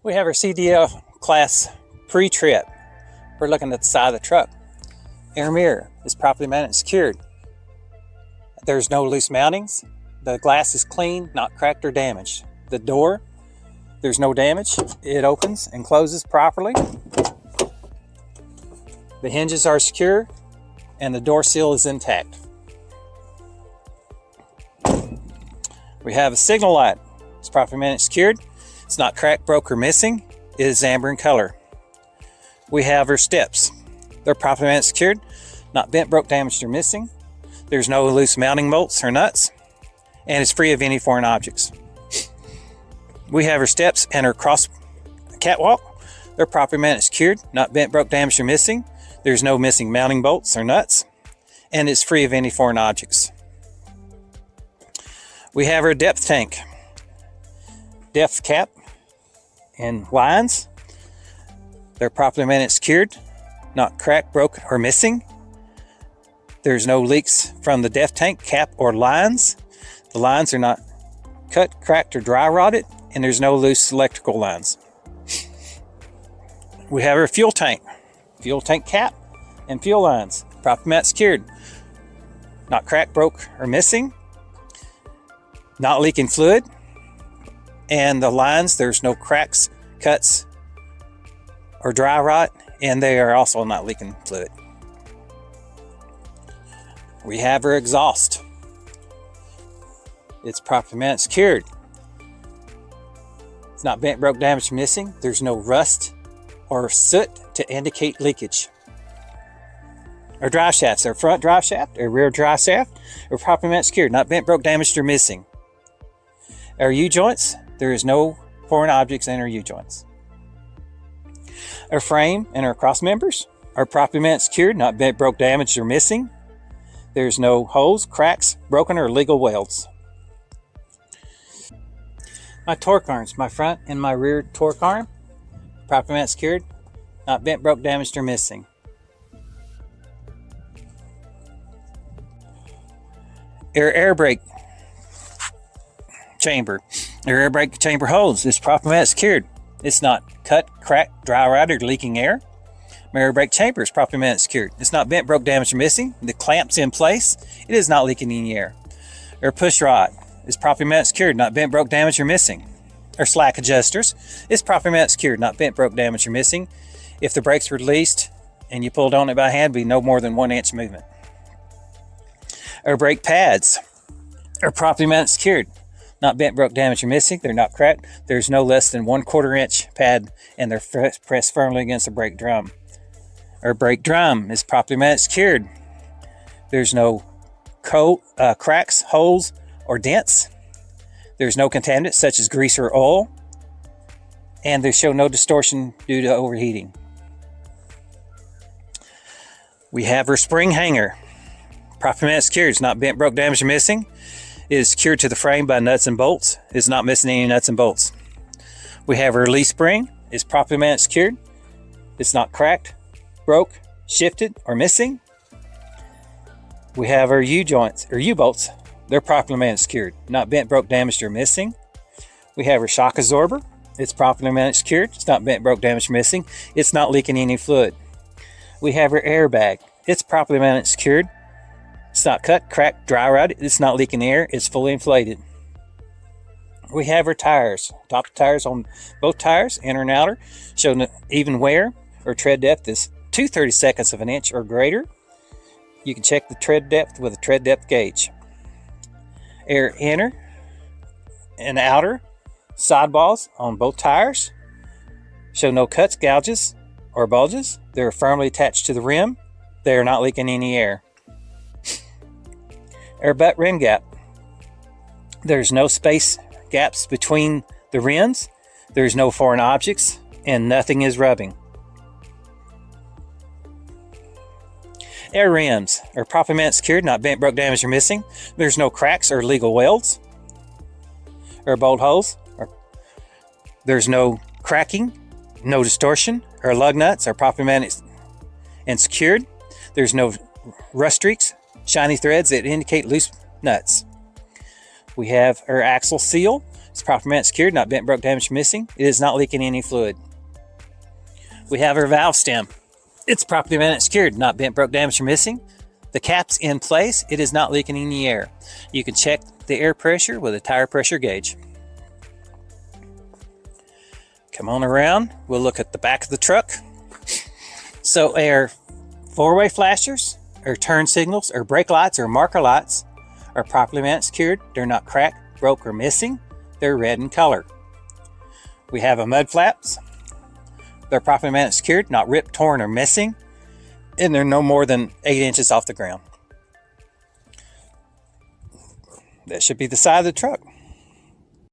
We have our CDL class pre-trip. We're looking at the side of the truck. Air mirror is properly mounted and secured. There's no loose mountings. The glass is clean, not cracked or damaged. The door, there's no damage. It opens and closes properly. The hinges are secure and the door seal is intact. We have a signal light. It's properly mounted and secured. It's not cracked, broke, or missing. It is amber in color. We have our steps. They're properly mounted and secured, not bent, broke, damaged, or missing. There's no loose mounting bolts or nuts, and it's free of any foreign objects. We have our steps and our cross catwalk. They're properly mounted and secured, not bent, broke, damaged, or missing. There's no missing mounting bolts or nuts, and it's free of any foreign objects. We have our depth tank, depth cap, and lines. They're properly mounted and secured, not cracked, broke, or missing. There's no leaks from the depth tank, cap, or lines. The lines are not cut, cracked, or dry rotted, and there's no loose electrical lines. We have our fuel tank cap, and fuel lines, properly mounted and secured, not cracked, broke, or missing, not leaking fluid, and the lines, there's no cracks, cuts, or dry rot, and they are also not leaking fluid. We have our exhaust. It's properly mounted and secured. It's not bent, broke, damaged, or missing. There's no rust or soot to indicate leakage. Our drive shafts, our front drive shaft, our rear drive shaft, are properly mounted and secured, not bent, broke, damaged, or missing. Our U-joints, there is no foreign objects in our U-joints. Our frame and our cross members are properly mounted and secured, not bent, broke, damaged, or missing. There's no holes, cracks, broken, or legal welds. My torque arms, my front and my rear torque arm, properly mounted and secured, not bent, broke, damaged, or missing. Our air brake chamber, our air brake chamber holds is properly mounted and secured. It's not cut, cracked, dry rotted, or leaking air. My air brake chamber is properly mounted and secured. It's not bent, broke, damaged, or missing. The clamp's in place. It is not leaking any air. Our push rod is properly mounted and secured, not bent, broke, damaged, or missing. Our slack adjusters is properly mounted and secured, not bent, broke, damaged, or missing. If the brakes were released and you pulled on it by hand, it would be no more than 1 inch movement. Our brake pads are properly mounted and secured, not bent, broke, damaged, or missing. They're not cracked. There's no less than 1/4 inch pad, and they're pressed firmly against the brake drum. Our brake drum is properly mounted and secured. There's no cracks, holes, or dents. There's no contaminants such as grease or oil, and they show no distortion due to overheating. We have our spring hanger, properly mounted and secured. It's not bent, broke, damaged, or missing. It is secured to the frame by nuts and bolts. It's not missing any nuts and bolts. We have our release spring. It's properly mounted and secured. It's not cracked, broke, shifted, or missing. We have our U-joints, or U-bolts. They're properly mounted and secured, not bent, broke, damaged, or missing. We have our shock absorber. It's properly mounted and secured. It's not bent, broke, damaged, or missing. It's not leaking any fluid. We have our airbag. It's properly mounted and secured. It's not cut, cracked, dry rotted. It's not leaking air. It's fully inflated. We have our tires. Top tires on both tires, inner and outer, show even wear or tread depth is 2/32 of an inch or greater. You can check the tread depth with a tread depth gauge. Air inner and outer sidewalls on both tires show no cuts, gouges, or bulges. They're firmly attached to the rim. They are not leaking any air. Our butt rim gap. There's no space gaps between the rims. There's no foreign objects, and nothing is rubbing. Air rims are properly mounted and secured, not bent, broke, damaged, or missing. There's no cracks or legal welds. Or bolt holes. There's no cracking, no distortion. Our lug nuts are properly mounted and secured. There's no rust streaks, shiny threads that indicate loose nuts. We have our axle seal. It's properly mounted, secured, not bent, broke, damaged, or missing. It is not leaking any fluid. We have our valve stem. It's properly mounted, secured, not bent, broke, damaged, or missing. The cap's in place. It is not leaking any air. You can check the air pressure with a tire pressure gauge. Come on around. We'll look at the back of the truck. So our four-way flashers, or turn signals, or brake lights, or marker lights are properly mounted, secured. They're not cracked, broke, or missing. They're red in color. We have a mud flaps. They're properly mounted, secured, not ripped, torn, or missing. And they're no more than 8 inches off the ground. That should be the side of the truck.